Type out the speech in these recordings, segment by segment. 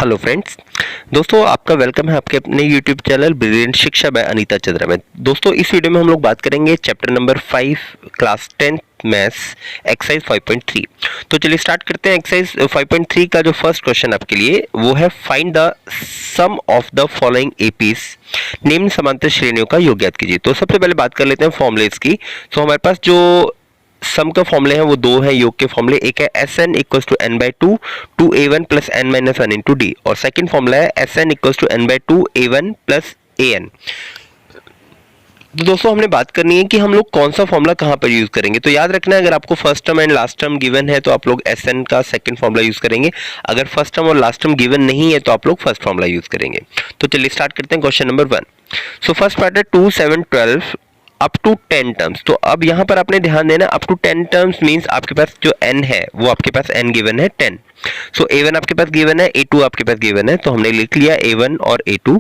Hello friends, दोस्तों आपका welcome है आपके अपने यूट्यूब चैनल ब्रिलियंट शिक्षा बाय अनीता चंद्रा में। दोस्तों इस वीडियो में हम लोग बात करेंगे chapter number 5 class 10 maths exercise 5.3। तो चलिए स्टार्ट करते हैं। एक्सरसाइज 5.3 का जो फर्स्ट क्वेश्चन आपके लिए वो है find the sum of the following APs, निम्न समांतर श्रेणियों का योग ज्ञात कीजिए। तो सबसे पहले बात कर लेते हैं फॉर्मूलेस की। तो हमारे पास जो सम के फॉर्मूले हैं वो दो हैं योग के फॉर्मूले। एक है S N equal to N by two two A one plus N minus one into D, और सेकेंड फॉर्मूला है S N equal to N by two A one plus A N. तो दोस्तों हमने बात करनी है कि हम लोग कौन सा फॉर्मूला कहाँ पर यूज करेंगे। तो याद रखना है, अगर आपको first term and last term given है तो आप लोग एस एन का सेकंड फॉर्मूला यूज करेंगे। अगर फर्स्ट टर्म और लास्ट टर्म गिवन नहीं है तो आप लोग फर्स्ट फॉर्मूला यूज करेंगे। तो चलिए स्टार्ट करते हैं question number 1। So first part है 2 7 12 अप टू 10 टर्म्स। तो अब यहाँ पर आपने ध्यान देना, अप टू 10 टर्म्स मींस आपके पास जो n है वो आपके पास n गिवन है 10। सो a1 आपके पास गिवन है, a2 आपके पास गिवन है, तो हमने लिख लिया a1 और a2।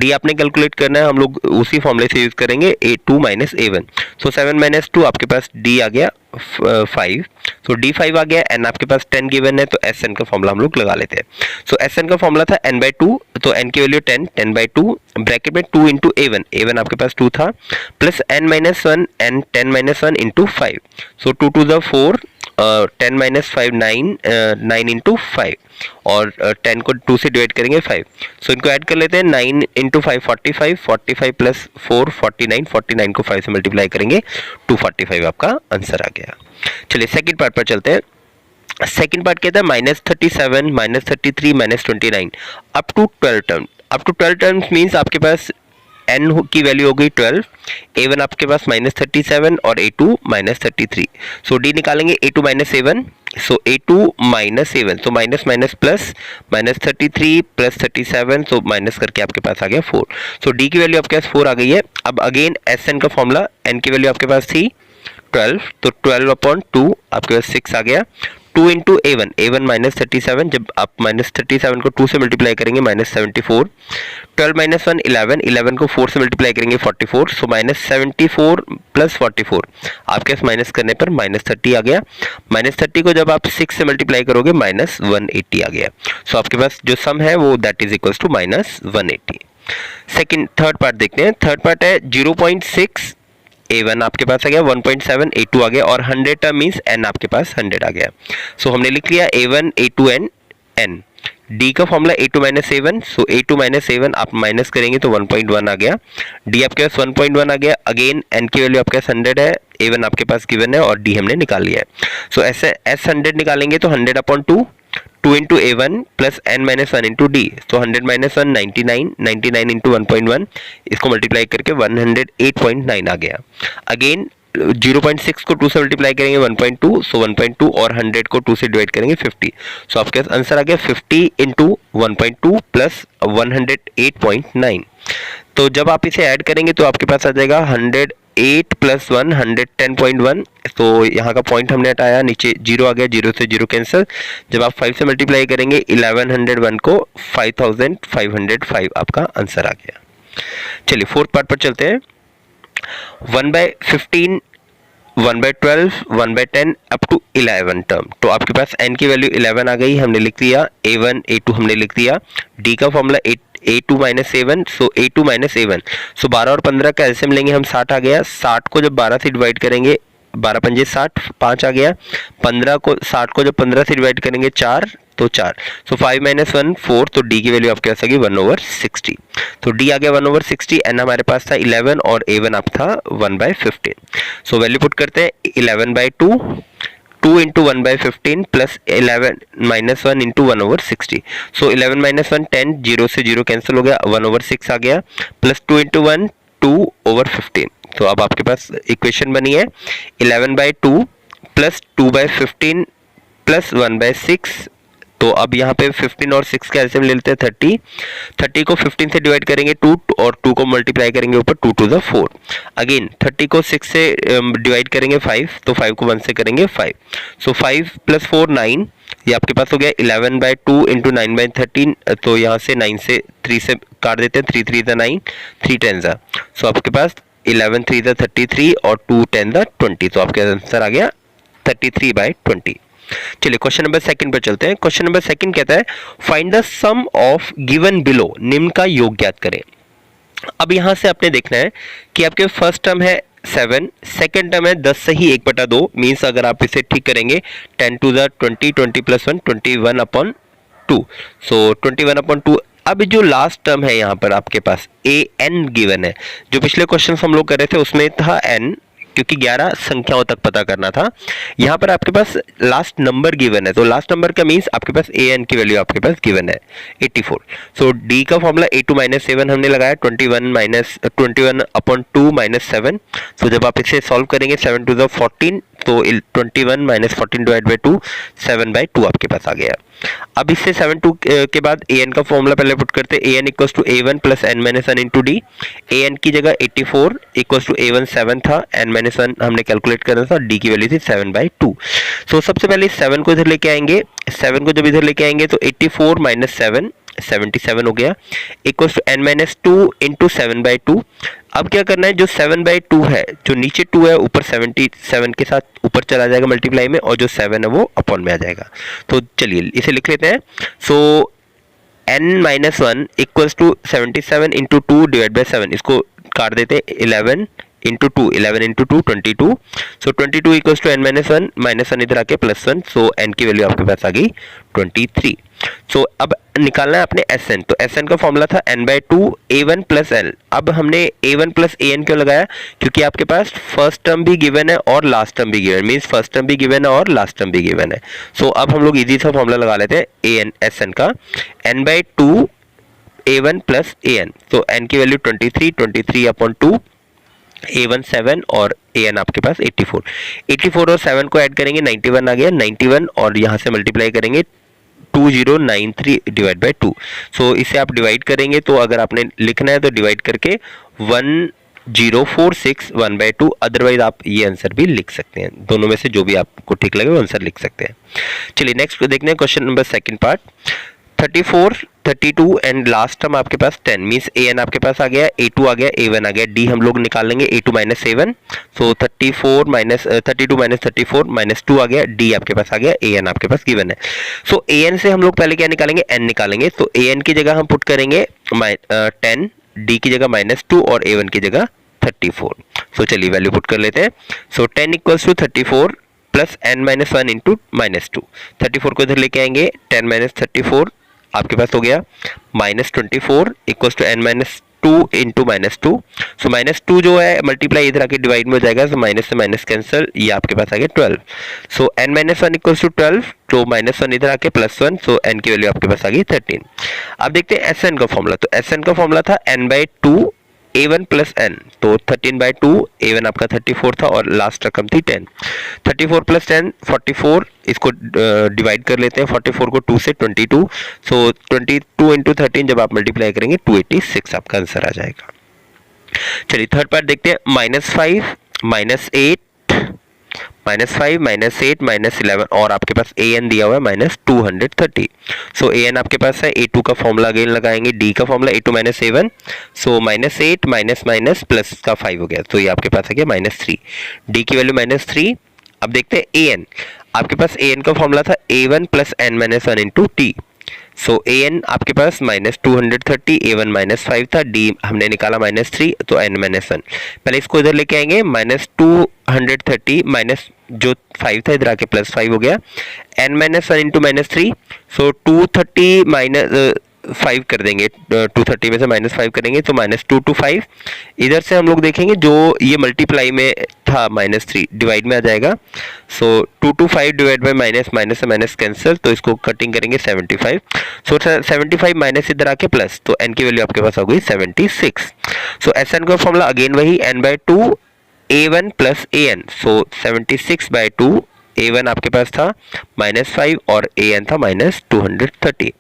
d आपने कैलकुलेट करना है, हम लोग उसी फॉर्मूले से यूज करेंगे a2 माइनस a1। सो 7 माइनस 2 आपके पास d आ गया 5। सो d 5 आ गया, n आपके पास 10 गिवन है, तो sn का फॉर्मूला हम लोग लगा लेते हैं। सो sn का फॉर्मूला था n बाई टू, तो n की वैल्यू 10, 10 बाई टू ब्रैकेट में 2 इंटू a1, a1 आपके पास 2 था, plus n minus one, n 10 minus one into 5। So 2 to the 4, 10 minus 5 9, 9 into 5, और 10 को 2 से डिवाइड करेंगे 5। सो इनको ऐड कर लेते हैं, 9 इंटू 5 45, 45 प्लस 4 49, 49 को 5 से मल्टीप्लाई करेंगे 245 आपका आंसर आ गया। चलिए सेकंड पार्ट पर चलते हैं। सेकंड पार्ट कहता है minus 37 minus 33 minus 29 up to 12 term. Up to 12 terms means आपके पास n की वैल्यू हो गई 12, a1 आपके पास माइनस 37 और a2 माइनस 33। सो d निकालेंगे a2 माइनस a1, सो a2 माइनस a1, तो minus minus plus, minus 33 plus 37, so minus करके आपके पास आ गया 4। सो d की वैल्यू आपके पास 4 आ गई है। अब अगेन sn का फॉर्मूला, n की वैल्यू आपके पास थी 12, तो 12 अपॉन 2 आपके पास 6 आ गया। 2 इंटू a1, a1 माइनस 37, जब आप माइनस 37 को 2 से मल्टीप्लाई करेंगे माइनस 74, 12 माइनस 1 11, 11 को 4 से मल्टीप्लाई करेंगे 44, सो माइनस 74 प्लस 44 आपके पास माइनस करने पर माइनस 30 आ गया। माइनस 30 को जब आप 6 से मल्टीप्लाई करोगे माइनस 180 आ गया। सो आपके पास जो सम है वो that is equals to minus 180। Second third part देखते हैं। थर्ड पार्ट है 0.6 a1 आपके पास आ गया, 1.7 a2 आ गया, और 100 टर्म मींस n आपके पास 100 आ गया। सो हमने लिख लिया a1 a2 n। d का फॉर्मूला a2 माइनस a1, सो a2 माइनस a1 आप माइनस करेंगे तो 1.1 आ गया। d आपके पास 1.1 आ गया। अगेन n की वैल्यू आपके पास 100 है, a1 आपके पास गिवन है, और d हमने निकाल लिया है। सो ऐसे s100 निकालेंगे तो 100 upon 2, 2 into a1 plus n minus 1 into D, तो 100 माइनस 1 99, 99 इंटू 1.1, इसको मल्टीप्लाई करके 108.9 आ गया। अगेन 0.6 को 2 से मल्टीप्लाई करेंगे 1.2, सो 1.2 और 100 को 2 से डिवाइड करेंगे 50, सो आपके पास आंसर आ गया 50 इंटू 1.2 प्लस 108.9। तो जब आप इसे ऐड करेंगे तो आपके पास आ जाएगा 108 प्लस 1 110.1। तो यहाँ का पॉइंट हमने हटाया, नीचे 0 आ गया, 0 से 0 कैंसिल। जब आप 5 से मल्टीप्लाई करेंगे 1101 को 5505 आपका आंसर आ गया। चलिए फोर्थ पार्ट पर चलते हैं। 1/15, 1/12, 1/10 अप टू 11 टर्म। तो आपके पास n की वैल्यू 11 आ गई, हमने लिख दिया a1 a2 हमने लिख दिया। d का फॉर्मूला a2 माइनस a1, सो a2 माइनस a1, सो 12 और 15 का एलसीएम लेंगे हम 60 आ गया। 60 को जब 12 से डिवाइड करेंगे 12 पंजे 60, 5 आ गया। 15 को 60 को जब 15 से डिवाइड करेंगे 4, तो 4, सो 5 माइनस 1 4, तो d की वैल्यू आपके पास आ गई 1/60। तो d आ गया 1/60, n हमारे पास था 11 और a1 आप था 1/15। सो वैल्यू पुट करते हैं 11/2, 2 इंटू 1/15 प्लस 11 माइनस 1 इंटू 1/60, सो 11 माइनस 1 10, 0 से 0 कैंसिल हो गया, 1/6 आ गया, प्लस 2 इंटू 1 2/15। तो अब आपके पास इक्वेशन बनी है 11/2 प्लस 2/15 प्लस 1/6। तो अब यहाँ पे 15 और 6 का एलसीएम ले लेते हैं 30। 30 को 15 से डिवाइड करेंगे 2, और 2 को मल्टीप्लाई करेंगे ऊपर 2 टू द 4। अगेन 30 को 6 से डिवाइड करेंगे 5, तो 5 को 1 से करेंगे 5, सो 5 प्लस 4 9, ये आपके पास हो गया 11/2 इंटू 9/13। तो यहाँ से 9 से 3 से काट देते हैं, 3 3 9, 3 10, सो आपके पास 11 3 33 और 2 10 20, तो आपका आंसर आ गया 33/20। चलिए क्वेश्चन नंबर सेकंड पर चलते हैं। क्वेश्चन नंबर सेकंड कहता है find the sum of given below, निम्न का योग ज्ञात करें। अब यहां से आपने देखना है कि आपके फर्स्ट टर्म है 7, सेकेंड टर्म है 10 से ही 1/2, मीन्स अगर आप इसे ठीक करेंगे 10 टू द 20, 20 प्लस 1 21/2, सो 21/2। अब जो लास्ट टर्म है यहाँ पर आपके पास ए एन गिवन है, जो पिछले क्वेश्चन हम लोग कर रहे थे उसमें था एन, क्योंकि 11 संख्याओं तक पता करना था। यहाँ पर आपके पास लास्ट नंबर गिवन है, तो लास्ट नंबर का मीन्स आपके पास ए एन की वैल्यू आपके पास गिवन है 84। सो डी का फॉर्मूला A2 - 7 हमने लगाया 21/2 - 7। सो जब आप इसे सॉल्व करेंगे 7 टू द 14, तो 21 - 14 डिवाइड बाई 2 7/2 आपके पास आ गया। अब इससे 7/2 के बाद ए एन का फॉर्मूला पहले पुट करते हैं, an equals to A1 plus n - 1 into D. A N की जगह 84 इक्वल्स टू A1 7 था, n - 1 हमने कैलकुलेट करना था, डी की वैल्यू थी 7/2। सो सबसे पहले 7 को इधर लेके आएंगे, 7 को जब इधर लेके आएंगे तो 84 - 7 77 हो गया, इक्वल्स टू n - 2 इंटू 7/2। अब क्या करना है, जो 7/2 है, जो नीचे 2 है ऊपर 77 के साथ ऊपर चला जाएगा मल्टीप्लाई में, और जो 7 है वो अपॉन में आ जाएगा। तो चलिए इसे लिख लेते हैं। So n - 1 equals to 77 into 2 divide by 7, इसको काट देते हैं 11 into 2, 11 into 2 22। So 22 equals to n - 1 -1 इधर आके +1, सो n की वैल्यू आपके पास आ गई 23। सो अब निकालना है अपने Sn, तो Sn का फॉर्मूला था n/2 A1 प्लस L। अब हमने A1 प्लस AN क्यों लगाया, क्योंकि आपके पास फर्स्ट टर्म भी गिवन है और लास्ट टर्म भी गिवन, मीन्स फर्स्ट टर्म भी गिवन है और लास्ट टर्म भी गिवन है। सो अब हम लोग इजी सा फॉर्मूला लगा लेते हैं Sn का, n/2 A1 प्लस AN। तो n की वैल्यू 23/2, A1 7 और AN आपके पास 84 और 7 को ऐड करेंगे 91 आ गया, 91 और यहाँ से मल्टीप्लाई करेंगे 2093 डिवाइड बाई 2। सो इसे आप डिवाइड करेंगे, तो अगर आपने लिखना है तो डिवाइड करके 1046 1/2, अदरवाइज आप ये आंसर भी लिख सकते हैं, दोनों में से जो भी आपको ठीक लगे वो आंसर लिख सकते हैं। चलिए नेक्स्ट देखते हैं question number second part. 34 32 and last term आपके पास 10, मीन्स AN आपके पास आ गया, A2 आ गया, A1 आ गया, D हम लोग निकाल लेंगे A2 - A1। सो 32 - 34 -2 आ गया, D आपके पास आ गया, AN आपके पास गिवन है। सो AN से हम लोग पहले क्या निकालेंगे, N निकालेंगे। तो AN की जगह हम पुट करेंगे 10, D की जगह -2 और A1 की जगह 34। सो चलिए वैल्यू पुट कर लेते हैं। So 10 equals to 34 plus n - 1 into -2, 34 को इधर लेके आएंगे, 10 - 34 आपके पास हो गया, -24 इक्वल्स टू n - 2 इंटू -2। सो -2 जो है मल्टीप्लाई इधर आके डिवाइड में हो जाएगा, सो माइनस से माइनस कैंसिल, ये आपके पास आ गया 12। सो n - 1 इक्वल्स टू 12, तो -1 इधर आके +1, सो n की वैल्यू आपके पास आ गई 13। अब देखते हैं Sn का फॉर्मूला, तो Sn का फॉर्मूला था n/2 A1 प्लस n, तो 13/2, A1 आपका 34 था और लास्ट रकम थी 10। 34 प्लस 10 44, इसको डिवाइड कर लेते हैं 44 को 2 से 22। सो 22 इंटू 13 जब आप मल्टीप्लाई करेंगे 286 आपका आंसर आ जाएगा। चलिए थर्ड पार्ट देखते हैं। -5 -8 -8 और आपके पास AN दिया हुआ है -230। सो AN आपके पास है, A2 का फॉर्मूला अगेन लगाएंगे, D का फॉर्मूला A2 - A1। सो -8 माइनस प्लस का 5 हो गया, तो ये आपके पास है क्या -3, D की वैल्यू -3। अब देखते हैं AN, आपके पास AN का फॉर्मूला था A1 plus n - 1 into T। So AN आपके पास -230, A1 -5 था, D हमने निकाला -3, तो n - 1। पहले इसको इधर लेके आएंगे, -230 माइनस जो 5 था इधर आके +5 हो गया, n - 1 इंटू -3। सो 230 माइनस 5 कर देंगे, 230 में से -5 करेंगे तो -2 to 5। इधर से हम लोग देखेंगे जो ये मल्टीप्लाई में था -3 डिवाइड में आ जाएगा। सो 2 to 5 डिवाइड बाई माइनस से माइनस कैंसिल, तो इसको कटिंग करेंगे 75। सो 75 माइनस इधर आके प्लस, तो n की वैल्यू आपके पास हो गई 76। सो Sn का फॉर्मूला अगेन वही, n/2 A1 plus AN। So 76/2, A1 आपके पास था -5 और AN था -230।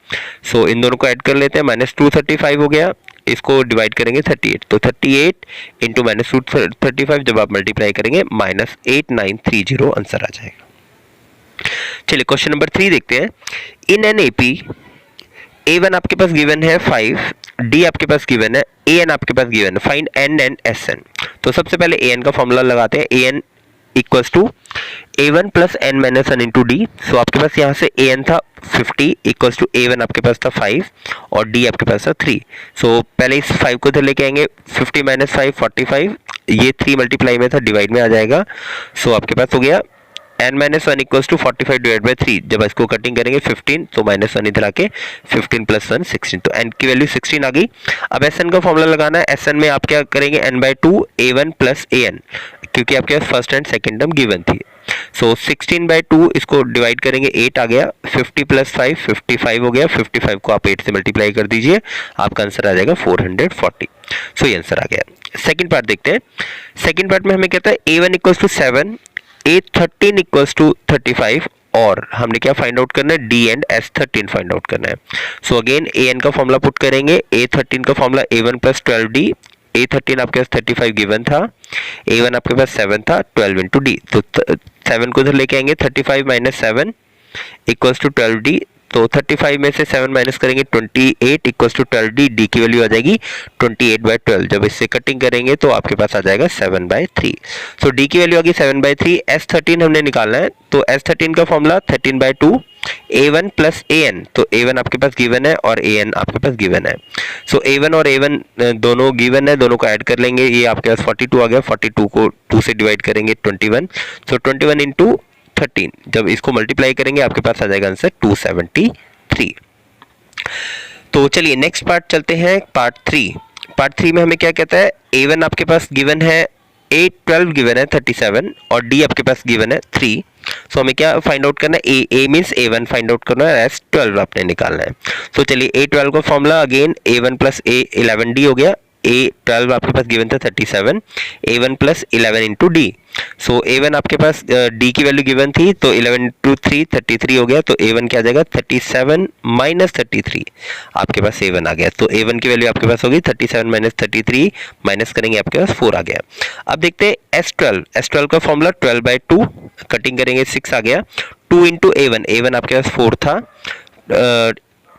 सो इन दोनों को ऐड कर लेते हैं, -235 हो गया, इसको डिवाइड करेंगे 38, तो 38 इंटू -235 जब आप मल्टीप्लाई करेंगे -8930 आंसर आ जाएगा। चलिए क्वेश्चन नंबर 3 देखते हैं। इन एन AP A1 आपके पास गिवन है 5, D आपके पास गिवन है, AN आपके पास गिवन है, फाइंड N एंड Sn। तो सबसे पहले AN का फॉर्मूला लगाते हैं, AN equals to a1 plus N minus one into d. So आपके पास यहाँ से an था 50 इक्वल्स टू a1 आपके पास था 5 और d आपके पास था 3। सो पहले इस 5 को इधर लेके आएंगे, 50 माइनस 5 45, ये 3 मल्टीप्लाई में था, डिवाइड में आ जाएगा। सो आपके पास हो गया n minus one equals to 45 divide by 3। जब इसको कटिंग करेंगे 15 तो माइनस वन इधर आके 15 प्लस 1 16, तो n की वैल्यू 16 आ गई। अब Sn का फॉर्मूला लगाना है। Sn में आप क्या करेंगे, n by 2 a1 plus an, क्योंकि आपके पास first and second term given थी। सो 16 बाई 2 इसको डिवाइड करेंगे, 8 आ गया, 50 प्लस 5 55 हो गया, 55 को आप 8 से मल्टीप्लाई कर दीजिए, आपका आंसर आ जाएगा 440। सो ये आंसर आ गया। सेकंड पार्ट देखते हैं। सेकंड पार्ट में हमें कहता है a1 equals to 7, a13 equals to 35, और हमने क्या फाइंड आउट करना है, d and s13 find out करना है। सो अगेन an का फॉर्मूला पुट करेंगे, a13 का formula a1 plus 12d, a13 आपके पास 35 गिवन था, a1 आपके पास 7 था, 12 इंटू डी। तो 7 को इधर लेके आएंगे, 35 माइनस 7 इक्वल्स टू 12d। तो 35 में से 7 माइनस करेंगे 28 इक्वल्स टू 12d, डी की वैल्यू आ जाएगी 28 बाई 12। जब इससे कटिंग करेंगे तो आपके पास आ जाएगा 7 बाई 3। सो डी की वैल्यू आ गई 7 बाई 3। S13 हमने निकालना है, तो S13 का formula 13 by 2 a1 plus an, तो a1 आपके पास गिवन है और an आपके पास गिवन है। सो a1 और a1 दोनों गिवन है, दोनों को ऐड कर लेंगे, ये आपके पास 42 आ गया, 42 को 2 से डिवाइड करेंगे 21, सो 21 इंटू 13, जब इसको मल्टीप्लाई करेंगे आपके पास आ जाएगा आंसर 273। तो चलिए नेक्स्ट पार्ट चलते हैं, पार्ट 3। पार्ट 3 में हमें क्या कहता है, a1 आपके पास गिवन है, a12 गिवन है 37, और d आपके पास गिवन है 3। सो हमें क्या फाइंड आउट करना है, a means a1 find out करना है, s12 आपने निकालना है। तो चलिए a12 का formula again a1 plus a11d हो गया, a12 आपके पास गिवन था 37, a1 plus 11 into d. So a1 आपके पास d की वैल्यू गिवन थी, तो 11 इंटू 3 33 हो गया, तो a1 क्या आ जाएगा 37 माइनस 33, आपके पास a1 आ गया। तो a1 की वैल्यू आपके पास होगी 37 माइनस 33, माइनस करेंगे आपके पास 4 आ गया। अब देखते हैं S12 का फॉर्मूला 12 बाई 2, कटिंग करेंगे 6 आ गया, 2 इंटू a1 आपके पास 4 था,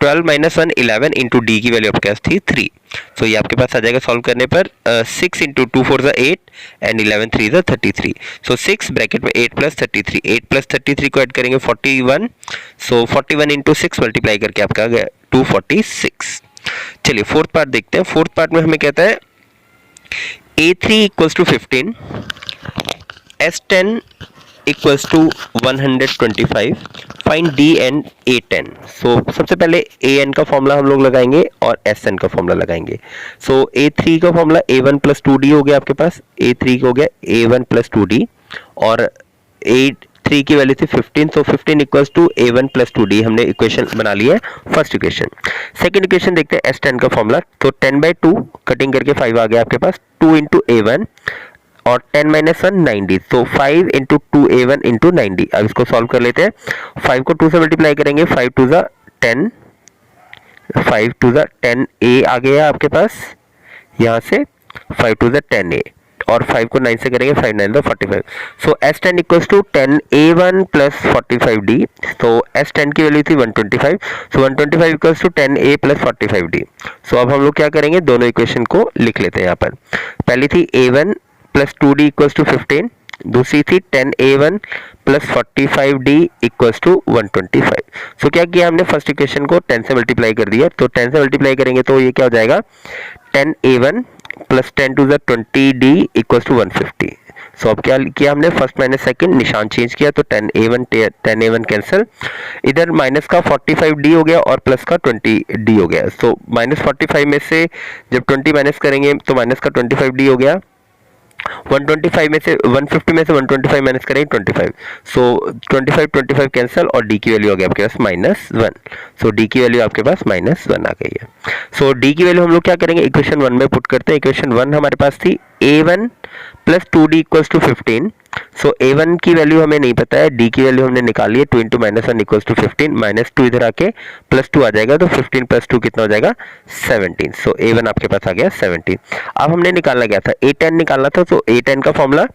12 माइनस 1 11 इंटू डी की वैल्यू आपके पास थी 3। सो ये आपके पास आ जाएगा सॉल्व करने पर 6 इंटू 2 4 8 एंड 11 3 33। सो 6 ब्रैकेट में 8 प्लस 33, 8 प्लस 33 को ऐड करेंगे 41। सो 41 इंटू 6 मल्टीप्लाई करके आपका आ गया 246। चलिए फोर्थ पार्ट देखते हैं। फोर्थ पार्ट में हमें कहता है a3 equals to 15, s10 equals to 125, find d and a10। So सबसे पहले an का फॉर्मूला हम लोग लगाएंगे और sn का फॉर्मूला लगाएंगे। सो a3 का फॉर्मूला a1 प्लस 2d हो गया, आपके पास a3 हो गया a1 प्लस 2d, और a3 की वैल्यू थी 15, सो 15 equals to a1 plus 2d हमने इक्वेशन बना लिया है, फर्स्ट इक्वेशन। सेकंड इक्वेशन देखते हैं s10 का फॉर्मूला, तो 10 बाई 2 कटिंग करके 5 आ गया आपके पास, 2 इंटू a1 और 10 माइनस 1 90, तो 5 इंटू 2a1 इंटू 90। अब इसको सॉल्व कर लेते हैं, 5 को 2 से मल्टीप्लाई करेंगे, 5 टू ज़ा 10, 5 टू ज़ा 10a आ गया आपके पास, यहाँ से 5 टू ज़ा 10a, और 5 को 9 से करेंगे, 5 9 45। So s10 equals to 10a1 plus 45d। तो s10 की वैल्यू थी 125, so 125 equals to 10a plus 45d। So अब हम लोग क्या करेंगे, दोनों इक्वेशन को लिख लेते हैं यहाँ पर। पहली थी a1 plus 2d equals to 15, दूसरी थी 10a1 plus 45d equals to 125। सो क्या किया हमने, फर्स्ट इक्वेशन को 10 से मल्टीप्लाई कर दिया, तो 10 से मल्टीप्लाई करेंगे तो ये क्या हो जाएगा 10a1 plus 10 to the 20d equals to 150। So अब क्या किया हमने, फर्स्ट माइनस सेकंड निशान चेंज किया, तो 10a1 कैंसिल, इधर माइनस का 45d हो गया और प्लस का 20d हो गया। सो माइनस 45 में से जब 20 माइनस करेंगे तो माइनस का 25d हो गया, 125 में से 150 में से 125 माइनस करेंगे 25, सो 25 कैंसिल, और d की वैल्यू आ गई आपके पास -1। सो d की वैल्यू आपके पास -1 आ गई है। सो d की वैल्यू हम लोग क्या करेंगे, इक्वेशन 1 में पुट करते हैं। इक्वेशन 1 हमारे पास थी a1 plus 2d equals to 15। So a1 की वैल्यू हमें नहीं पता है, d की वैल्यू हमने निकाली है, 2 इंटू -1 इक्वल्स टू 15, -2 इधर आके +2 आ जाएगा, तो 15 + 2 कितना हो जाएगा 17। सो a1 आपके पास आ गया 17। अब हमने निकालना क्या था, a10 निकालना था, तो a10 का formula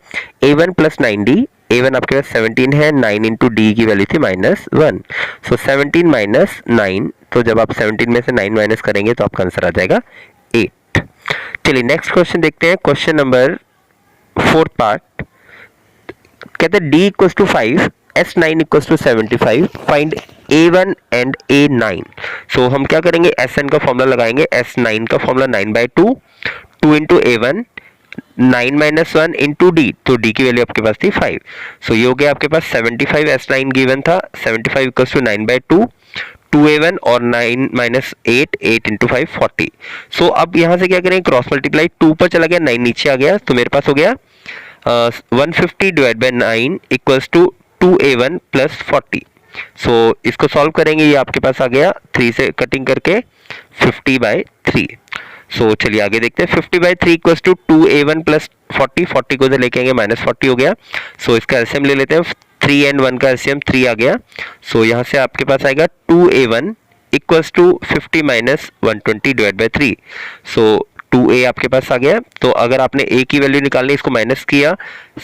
a1 plus 9d, a1 आपके पास 17 है, 9 इंटू डी की वैल्यू थी -1, सो 17 माइनस 9, तो जब आप 17 में से 9 माइनस करेंगे तो आपका आंसर आ जाएगा 8। चलिए नेक्स्ट क्वेश्चन देखते हैं, क्वेश्चन नंबर 4th पार्ट। कहते हैं D equals to 5, S9 equals to 75, find A1 and A9। So हम क्या करेंगे, Sn का फॉर्मूला लगाएंगे, S9 का formula 9/2, 2 into A1, 9 minus 1 into D, तो डी की वैल्यू आपके पास थी 5। सो ये हो गया आपके पास 75, S9 गिवन था, 75 इक्वल्स टू 9/2, 2A1 और 9 माइनस 8, 8 इंटू 5 40। सो अब यहाँ से क्या करें, क्रॉस मल्टीप्लाई, 2 पर चला गया, 9 नीचे आ गया, तो मेरे पास हो गया 150 divide by 9 equals to 2A1 plus 40। So इसको सॉल्व करेंगे, ये आपके पास आ गया 3 से कटिंग करके 50/3। सो चलिए आगे देखते हैं, 50/3 इक्वल्स टू 2A1 प्लस 40, 40 को लेके आएंगे माइनस 40 हो गया। सो इसका एलसीएम ले लेते हैं, 3 एंड 1 का एलसीएम 3 आ गया। सो यहाँ से आपके पास आएगा 2A1 equals to 50 minus 120 divide by 3। So 2A आपके पास आ गया। तो अगर आपने A की वैल्यू निकालनी, इसको माइनस किया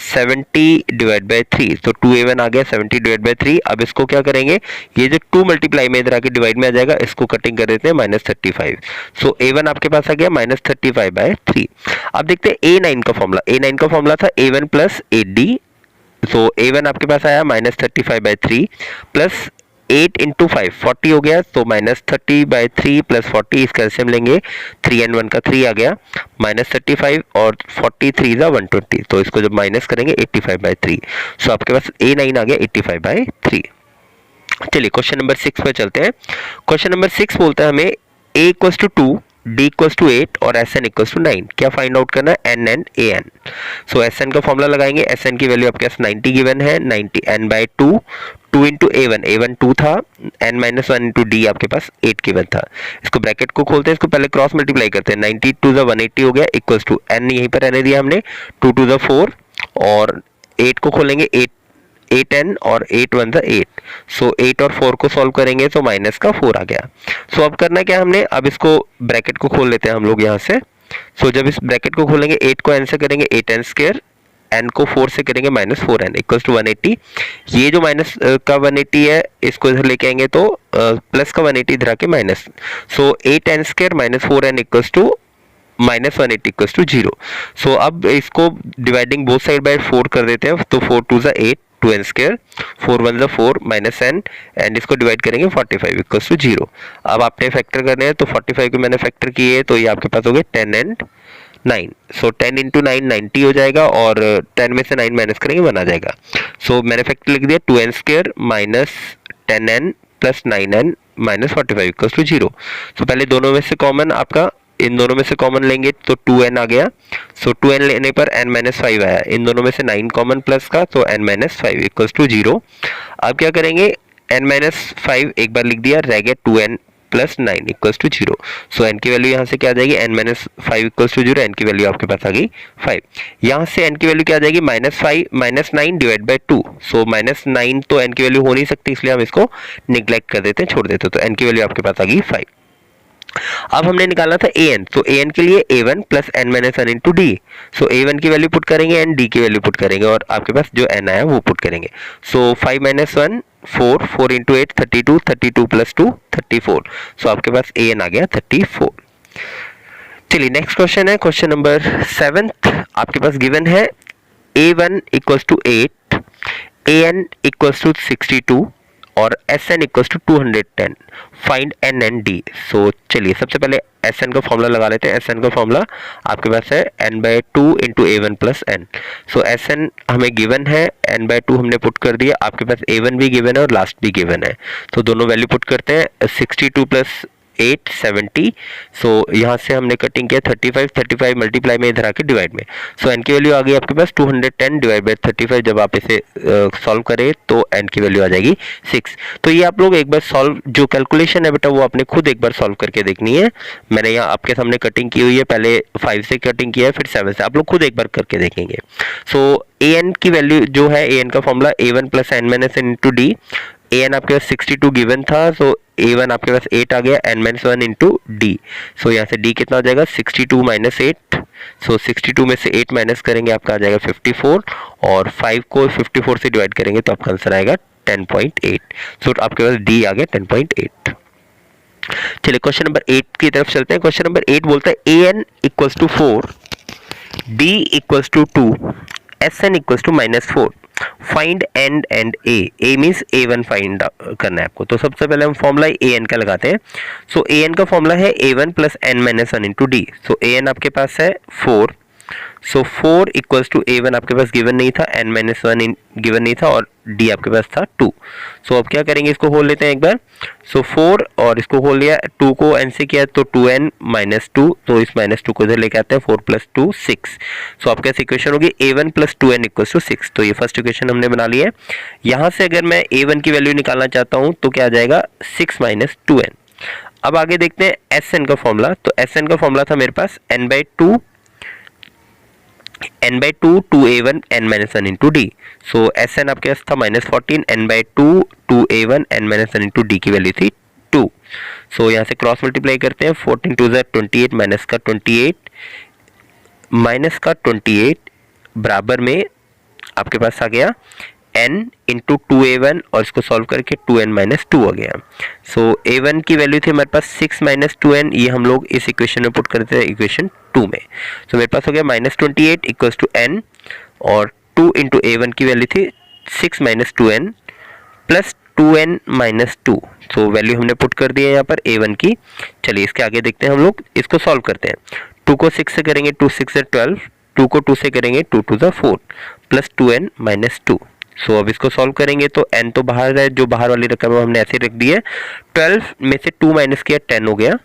70 डिवाइड बाई 3, तो 2A1 आ गया 70 डिवाइड बाई 3। अब इसको क्या करेंगे, ये जो 2 मल्टीप्लाई में इधर आके डिवाइड में आ जाएगा, इसको कटिंग कर देते हैं -35। सो A1 आपके पास आ गया -35/3। अब देखते हैं A9 का फॉर्मूला, A9 का फॉर्मूला था A1 प्लस AD। सो A1 आपके पास आया -35/3 प्लस 8 इंटू 5 40 हो गया, तो -30/3 प्लस 40, इसका एलसीएम लेंगे, 3 एंड 1 का 3 आ गया, -35 और 43 जा 120, तो इसको जब माइनस करेंगे 85/3। सो आपके पास A9 आ गया 85/3। चलिए क्वेश्चन नंबर 6 पे चलते हैं। क्वेश्चन नंबर 6 बोलता है हमें A equals to 2, D equals to 8 और Sn इक्वल्स टू 9। क्या फाइंड आउट करना है, N and An। So Sn का फॉर्मूला लगाएंगे, Sn की वैल्यू आपके पास 90 गिवन है, 90 n/2, 2 इंटू A1, A1 2 था, n माइनस 1 इंटू डी आपके पास 8 गिवन था। इसको ब्रैकेट को खोलते हैं, इसको पहले क्रॉस मल्टीप्लाई करते हैं, 90 2 ज़ा 180 हो गया, इक्वल्स टू n यहीं पर रहने दिया हमने, 2 2 ज़ा 4 और 8 को खोलेंगे, 8 n और 8 1 ज़ा 8। सो 8 और 4 को सॉल्व करेंगे तो माइनस का 4 आ गया। सो अब करना क्या हमने, अब इसको ब्रैकेट को खोल लेते हैं हम लोग यहाँ से। सो जब इस ब्रैकेट को खोलेंगे, 8 को n से करेंगे 8n स्क्वायर, n को 4 से करेंगे -4n इक्वल्स टू 180। ये जो माइनस का 180 है, इसको इधर लेके आएंगे तो प्लस का 180 इधर आके minus. So 8n square -4n equals to -180 equals to 0। So अब इसको डिवाइडिंग बोथ साइड बाय 4 कर देते हैं, तो 4 2 ज़ा 8, 2n स्क्वायर, 4 1 ज़ा 4 माइनस n, एंड इसको डिवाइड करेंगे 45 इक्वल्स टू 0। अब आपने फैक्टर करने हैं, तो 45 को मैंने फैक्टर किए, तो ये आपके पास हो गए 10 एंड 9। सो 10 इंटू 9 90 हो जाएगा, और 10 में से 9 माइनस करेंगे 1 आ जाएगा। सो मैंने फैक्टर लिख दिया, 2n square minus 10n plus 9n minus 45 equals to 0। So पहले दोनों में से कॉमन, आपका इन दोनों में से कॉमन लेंगे तो 2n आ गया। सो 2n लेने पर n माइनस 5 आया, इन दोनों में से 9 कॉमन प्लस का, तो n माइनस 5 इक्वल्स टू 0। अब क्या करेंगे, n माइनस 5 एक बार लिख दिया, रह गया 2n plus 9 equals to 0। So n की वैल्यू यहाँ से क्या आ जाएगी, n minus 5 equals to 0, n की वैल्यू आपके पास आ गई 5। यहाँ से n की वैल्यू क्या आ जाएगी, -5 माइनस 9 डिवाइड बाई 2। सो -9 तो n की वैल्यू हो नहीं सकती, इसलिए हम इसको निग्लेक्ट कर देते हैं, छोड़ देते हैं, तो n की वैल्यू आपके पास आ गई 5। अब हमने निकालना था an, तो an के लिए a1 plus n minus 1 into d. So a1 की वैल्यू पुट करेंगे, एंड d की वैल्यू पुट करेंगे, और आपके पास जो n आया वो पुट करेंगे। So 5 minus 1 4, 4 into 8 32, 32 plus 2 34। So आपके पास an आ गया 34। चलिए नेक्स्ट क्वेश्चन है, क्वेश्चन नंबर 7 आपके पास गिवन है, a1 equals to 8, an equals to 62 और Sn equals to 210। Find n and d। So चलिए सबसे पहले Sn का फॉर्मूला लगा लेते हैं। Sn का फॉर्मूला आपके पास है n/2 into A1 plus n। सो Sn हमें गिवन है, n/2 हमने पुट कर दिया, आपके पास A1 भी गिवन है और लास्ट भी गिवन है, तो दोनों वैल्यू पुट करते हैं, 62 प्लस 8 70। सो यहाँ से हमने कटिंग किया 35 मल्टीप्लाई में इधर आके डिवाइड में। सो n की वैल्यू आ गई आपके पास 210 डिवाइड बाई 35। जब आप इसे सॉल्व करें तो n की वैल्यू आ जाएगी 6। तो ये आप लोग एक बार सॉल्व, जो कैलकुलेशन है बेटा वो आपने खुद एक बार सॉल्व करके देखनी है। मैंने यहाँ आपके सामने कटिंग की हुई है, पहले 5 से कटिंग किया है, फिर 7 से, आप लोग खुद एक बार करके देखेंगे। सो an की वैल्यू जो है, an का formula a1 plus n minus n into D. an आपके पास 62 गिवन था, सो a1 आपके पास 8 आ गया, n माइनस 1 इंटू डी। सो यहाँ से d कितना हो जाएगा, 62 माइनस 8। सो 62 में से 8 माइनस करेंगे, आपका आ जाएगा 54, और 5 को 54 से डिवाइड करेंगे तो आपका आंसर आएगा 10.8। सो आपके पास d आ गया 10.8। चलिए क्वेश्चन नंबर 8 की तरफ चलते हैं। क्वेश्चन नंबर 8 बोलता है an equals to 4, d equals to 2, Sn equals to -4, find and A means A1 find करना है आपको। तो सबसे पहले हम फॉर्मूला An का लगाते हैं। सो An का फॉर्मूला है A1 plus n-1 into d. So An आपके पास है 4, सो 4 इक्वल्स टू A1 आपके पास गिवन नहीं था, n-1 गिवन नहीं था, और d आपके पास था 2। सो अब क्या करेंगे, इसको होल लेते हैं एक बार। सो 4 और इसको होल लिया, 2 को n से किया तो 2n-2, तो इस -2 को इधर लेके आते हैं, 4 + 2 6। सो आपके पास इक्वेशन होगी A1 + 2n इक्वल्स टू 6। तो ये फर्स्ट इक्वेशन हमने बना ली है। यहाँ से अगर मैं A1 की वैल्यू निकालना चाहता हूँ तो क्या आ जाएगा, 6 - 2n। अब आगे देखते हैं Sn का फॉर्मूला। तो Sn का फॉर्मूला था मेरे पास n/2 2a1 n-1 into d. So Sn आपके पास था -14, n/2 2a1 n-1 into D की वैल्यू थी 2। सो यहाँ से क्रॉस मल्टीप्लाई करते हैं, 14 2 28 माइनस का 28 बराबर में आपके पास आ गया n इंटू 2a1, और इसको सॉल्व करके 2n-2 आ गया। सो a1 की वैल्यू थी हमारे पास 6 - 2n, ये हम लोग इस इक्वेशन में पुट करते हैं इक्वेशन 2 में। सो मेरे पास हो गया -28 इक्वल्स टू n, और 2 इंटू a1 की वैल्यू थी 6 - 2n plus 2n-2। So value हमने पुट कर दी है यहाँ पर a1 की। चलिए इसके आगे देखते हैं, हम लोग इसको सॉल्व करते हैं। 2 को 6 से करेंगे 2 6 से 12, 2 को 2 से करेंगे 2 2 4 प्लस 2n-2। सो अब इसको सॉल्व करेंगे तो n तो बाहर है, जो बाहर वाली रकम हमने ऐसे रख दी है। 12 में से 2 माइनस किया 10 हो गया।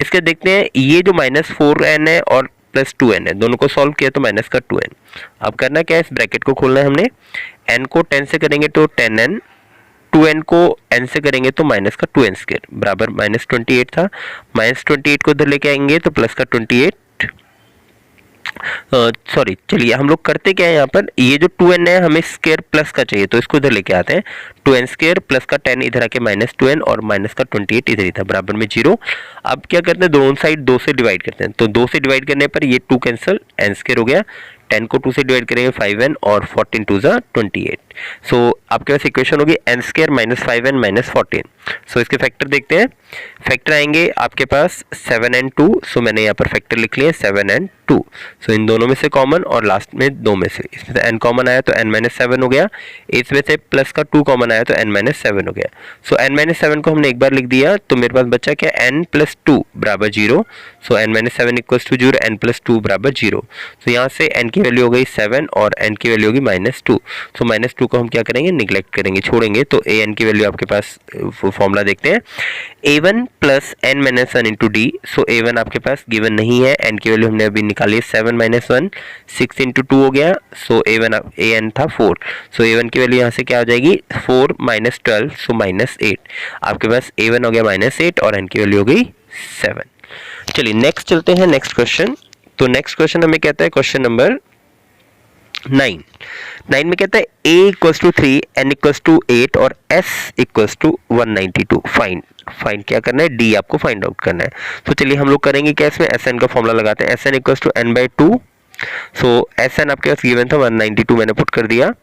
इसके देखते हैं, ये जो -4n है और प्लस 2n है, दोनों को सॉल्व किया तो माइनस का 2n। अब करना क्या है, इस ब्रैकेट को खोलना है हमने। n को 10 से करेंगे तो 10n, 2n को n से करेंगे तो माइनस का 2n² बराबर -28 था। -28 को इधर लेके आएंगे तो प्लस का 28, सॉरी चलिए हम लोग करते क्या है यहाँ पर, ये जो 2n है हमें स्क्वायर प्लस का चाहिए, तो इसको इधर लेके आते हैं। 2n² प्लस का 10 इधर आके -2n, और माइनस का 28 इधर ही था बराबर में 0। अब क्या करते हैं, दोनों साइड 2 से डिवाइड करते हैं। तो 2 से डिवाइड करने पर ये 2 कैंसिल, n² हो गया। 10 को 2 से डिवाइड करेंगे 5n, और 14 2 28। सो आपके पास इक्वेशन होगी n² - 5n - 14। सो इसके फैक्टर देखते हैं। फैक्टर आएंगे आपके पास 7n2। सो मैंने यहाँ पर फैक्टर लिख लिए 7n2। सो इन दोनों में से कॉमन, और लास्ट में 2 में से, इसमें से n कॉमन आया तो n-7 हो गया। इसमें से प्लस का 2 कॉमन आया तो n-7 हो गया। सो n-7 को हमने एक बार लिख दिया, तो मेरे पास बचा क्या, n + 2 बराबर 0। सो n-7 इक्वल्स टू 0, n + 2 बराबर 0। सो यहाँ से n की वैल्यू हो गई 7 और n की वैल्यू होगी -2। सो -2 को हम क्या करेंगे, निगलेक्ट करेंगे, छोड़ेंगे। तो an की वैल्यू आपके पास फॉर्मूला देखते हैं, a1 plus n-1 into d. So a1 आपके पास गिवन नहीं है, n की वैल्यू हमने अभी निकाली 7 - 1, 6 इंटू 2 हो गया। सो an था 4। सो a1 की वैल्यू यहाँ से क्या हो जाएगी, 4 - 12, सो -8। आपके पास a1 हो गया -8 और n की वैल्यू हो गई 7। चलिए नेक्स्ट चलते हैं, नेक्स्ट क्वेश्चन। तो नेक्स्ट क्वेश्चन हमें कहता है क्वेश्चन नंबर 9 में कहता है a = 3, n = 8 और s = 192। फाइंड क्या करना है, d आपको फाइंड आउट करना है। तो चलिए हम लोग करेंगे क्या, इसमें Sn का फॉर्मूला लगाते हैं। Sn = n/2। सो Sn आपके पास गिवन था 192, मैंने पुट कर दिया।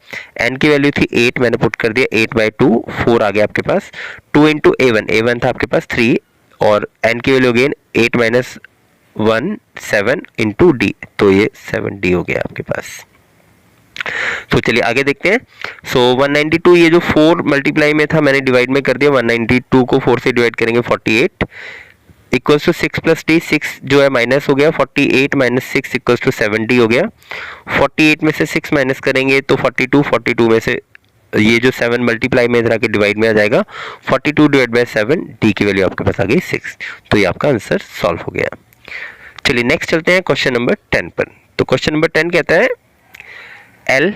n की वैल्यू थी 8, मैंने पुट कर दिया 8/2, 4 आ गया आपके पास। 2 इंटू a1 था आपके पास 3, और n की वैल्यू अगेन 8 - 1 7 इंटू डी, तो ये 7d हो गया आपके पास। तो चलिए आगे देखते हैं। सो 192, ये जो 4 मल्टीप्लाई में था मैंने डिवाइड में कर दिया। 192 को 4 से डिवाइड करेंगे 48 इक्वल्स टू 6 + d। 6 जो है माइनस हो गया, 48 - 6 इक्वल्स टू 7d हो गया। 48 में से 6 माइनस करेंगे तो 42, 42 में से ये जो 7 मल्टीप्लाई में इधर आके डिवाइड में आ जाएगा। 42 / 7, d की वैल्यू आपके पास आ गई 6। तो ये आपका आंसर सॉल्व हो गया। चलिए नेक्स्ट चलते हैं क्वेश्चन नंबर 10 पर। तो क्वेश्चन नंबर 10 कहता है L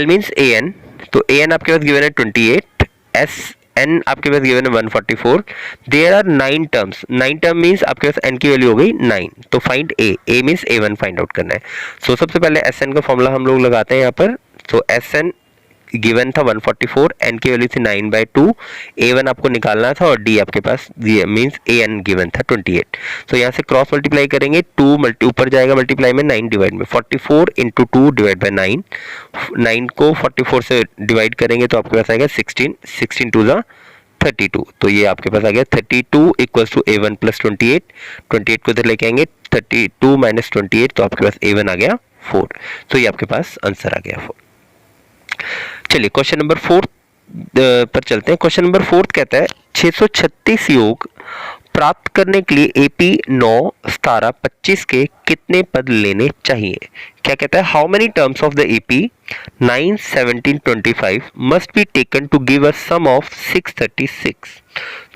मीन्स an। तो an आपके पास गिवन है 28, n आपके पास गिवन है 144। There are 9 terms. 9 term means आपके पास n की वैल्यू हो गई 9। तो find a means a1 find out करना है। सो सबसे पहले Sn का फॉर्मूला हम लोग लगाते हैं यहाँ पर। तो Sn गिवन था 144, n की वैल्यू थी 9/2, a1 आपको निकालना था, और d आपके पास मीन्स an गिवन था 28। तो यहाँ से क्रॉस मल्टीप्लाई करेंगे, 2 ऊपर जाएगा मल्टीप्लाई में, 9 डिवाइड में 44 इंटू 2 डिवाइड बाई 9। 9 को 44 से डिवाइड करेंगे तो आपके पास आएगा 16, 16 2 32। तो ये आपके पास आ गया 32 इक्वल्स टू a1 + 28। 28 को इधर लेके आएंगे, 32 - 28, तो आपके पास a1 आ गया 4। तो ये आपके पास आंसर आ गया 4। चलिए क्वेश्चन नंबर 4 पर चलते हैं। क्वेश्चन नंबर 4 कहता है 636 योग प्राप्त करने के लिए एपी 9 17 25 के कितने पद लेने चाहिए। क्या कहता है, how many terms of the AP 9 17 25 must be taken to give a sum of 636।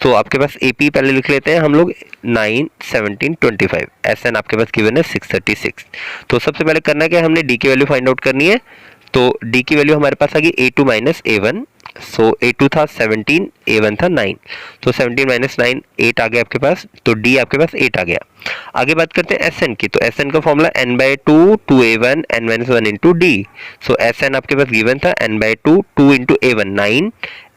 तो आपके पास एपी पहले लिख लेते हैं हम लोग 9 17 25, एसएन आपके पास गिवन है 636। तो सबसे पहले करना क्या है, हमने डी की वैल्यू फाइंड आउट करनी है। तो डी की वैल्यू हमारे पास आ गई a2 माइनस a1। सो a2 था 17, a1 था 9, तो 17 माइनस 9 8 आ गया आपके पास, तो d आपके पास 8 आ गया। आगे बात करते हैं sn की, तो sn का formula n/2 2a1 n-1 into d. So sn आपके पास गिवन था n/2 2 into a1 9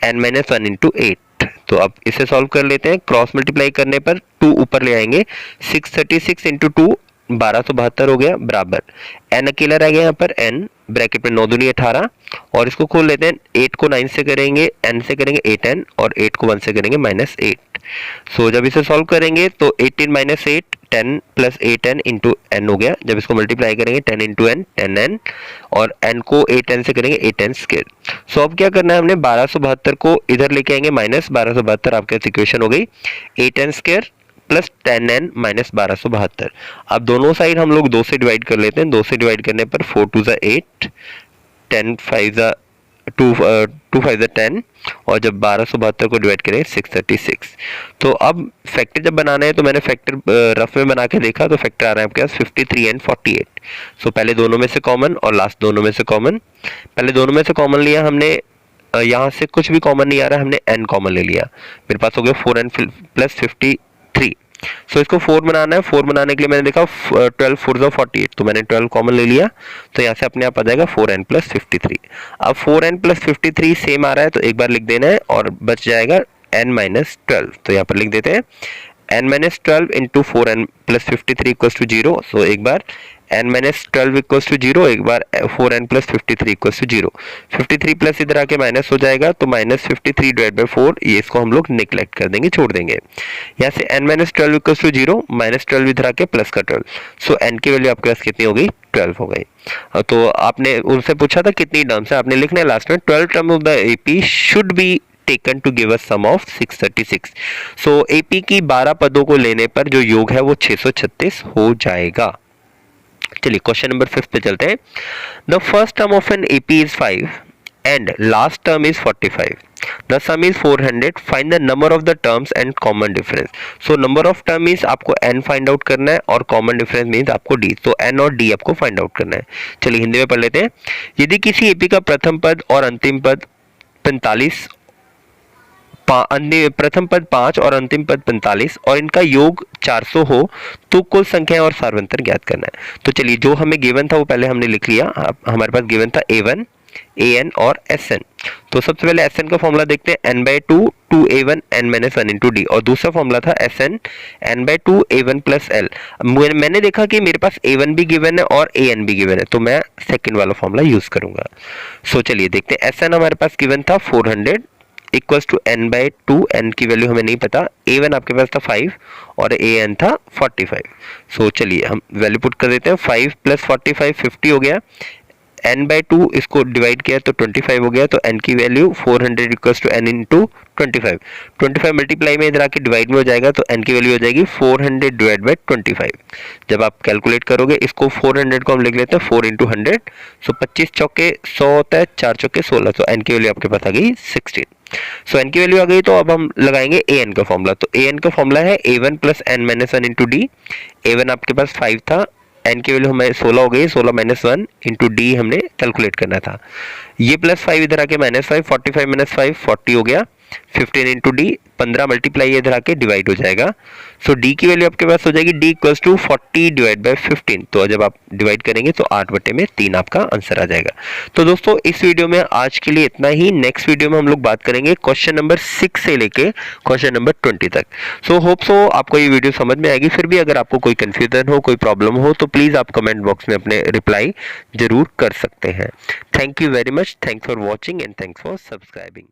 n-1 into 8। तो अब इसे सॉल्व कर लेते हैं। क्रॉस मल्टीप्लाई करने पर 2 ऊपर ले आएंगे, 636 इंटू 2 1272 हो गया, बराबर n अकेला रह गया यहाँ पर, n ब्रैकेट में 9 दूनी 18, और इसको खोल लेते हैं। 8 को 9 से करेंगे, n से करेंगे 8n, और 8 को 1 से करेंगे -8। सो जब इसे सॉल्व करेंगे तो 18 minus 8 10 plus 8n into n हो गया। जब इसको मल्टीप्लाई करेंगे 10 इंटू n 10n, और n को 8n से करेंगे 8n स्क्वायर। सो अब क्या करना है, हमने 1272 को इधर लेके आएंगे, माइनस 1272 आपके इक्वेशन हो गई 8n square plus 10n minus 1272। अब दोनों साइड हम लोग 2 से डिवाइड कर लेते हैं। 2 से डिवाइड करने पर 4 2 8, 10 5 2 5 10, और जब 1272 को डिवाइड करें 636। तो अब फैक्टर जब बनाना है तो मैंने फैक्टर रफ में बना के देखा, तो फैक्टर आ रहा है आपके पास 53 एंड 48। सो पहले दोनों में से कॉमन और लास्ट दोनों में से कॉमन। पहले दोनों में से कॉमन लिया हमने, यहाँ से कुछ भी कॉमन नहीं आ रहा, हमने n कॉमन ले लिया। मेरे पास हो गया 4n प्लस 53। सो इसको 4 बनाना है। 4 बनाने के लिए मैंने देखा 12 4 48, तो मैंने 12 कॉमन ले लिया, तो यहाँ से अपने आप आ जाएगा 4n प्लस 53। अब 4n प्लस 53 सेम आ रहा है, तो एक बार लिख देना है और बच जाएगा n माइनस 12। तो यहाँ पर लिख देते हैं n minus 12 into 4n plus 53 equals to 0। So एक बार n माइनस 12 इक्वल्स टू 0, एक बार 4n plus 53 equals to 0। 53 plus इधर आके माइनस हो जाएगा, तो माइनस 53 डिवाइड बाई 4, ये इसको हम लोग निगलेक्ट कर देंगे, छोड़ देंगे। यहाँ से n minus 12 equals to 0, minus 12 इधर आके प्लस का 12। सो n की वैल्यू आपके पास कितनी हो गई, 12 हो गई। तो आपने उनसे पूछा था कितनी टर्म्स है, आपने लिखना है लास्ट में 12 term of the AP should be taken to give a sum of 636। So AP की 12 पदों को लेने पर जो योग है वो 636 हो जाएगा। चलिए क्वेश्चन नंबर 5 पे चलते हैं। The first term of an AP is 5 and last term is 45। The some is 400। Find the number of the terms and common difference. So number of term means आपको n फाइंड आउट करना है, और common difference means आपको d। तो n और d आपको find out करना है। चलिए हिंदी में पढ़ लेते हैं। यदि किसी एपी का प्रथम पद और अंतिम पद 45, प्रथम पद 5 और अंतिम पद 45, और इनका योग 400 हो, तो कुल संख्या और सार्वंतर ज्ञात करना है। तो चलिए जो हमें गिवन था वो पहले हमने लिख लिया। हमारे पास गिवन था a1 an और sn। तो सबसे पहले sn का फॉर्मूला देखते हैं, n/2 2a1 n-1 into D, और दूसरा फॉर्मूला था sn n/2 a1 plus l। मैंने देखा कि मेरे पास a1 भी गिवन है और an भी गिवन है, तो मैं सेकंड वाला फॉर्मूला यूज करूंगा। सो चलिए देखते हैं। sn हमारे पास गिवन था 400 इक्वल्स टू n/2, n की वैल्यू हमें नहीं पता, a1 आपके पास था 5 और an था 45। सो चलिए हम वैल्यू पुट कर देते हैं। 5 प्लस 45 50 हो गया, n/2 इसको डिवाइड किया तो 25 हो गया, तो n की value 400 equals to n into 25। 25 multiply में इधर आके डिवाइड में हो जाएगा, तो n की वैल्यू हो जाएगी 400 डिवाइड बाई 25। जब आप कैलकुलेट करोगे इसको 400 को हम लिख लेते हैं 4 इंटू 100। सो 25 चौके 100 होता है, 4 चौके 16, तो n की वैल्यू आपके पास आ गई 16। सो n की वैल्यू आ गई, तो अब हम लगाएंगे an का फॉर्मूला। तो an का फॉर्मूला है a1 plus n-1 into D. a1 आपके पास 5 था, n की वैल्यू हमें 16 हो गई, 16 माइनस 1 इंटू डी हमने कैलकुलेट करना था। ये प्लस 5 इधर आके माइनस 5, 45 माइनस 5 40 हो गया, 15 इंटू डी, 15 मल्टीप्लाई इधर आके डिवाइड हो जाएगा। सो डी की वैल्यू आपके पास हो जाएगी d equals to 40 divide by 15। तो जब आप डिवाइड करेंगे तो 8/3 आपका आंसर आ जाएगा। तो दोस्तों इस वीडियो में आज के लिए इतना ही। नेक्स्ट वीडियो में हम लोग बात करेंगे क्वेश्चन नंबर 6 से लेके क्वेश्चन नंबर 20 तक। सो होप सो आपको ये वीडियो समझ में आएगी। फिर भी अगर आपको कोई कंफ्यूजन हो, कोई प्रॉब्लम हो, तो प्लीज आप कमेंट बॉक्स में अपने रिप्लाई जरूर कर सकते हैं। Thank you very much, thanks for watching and thanks for subscribing.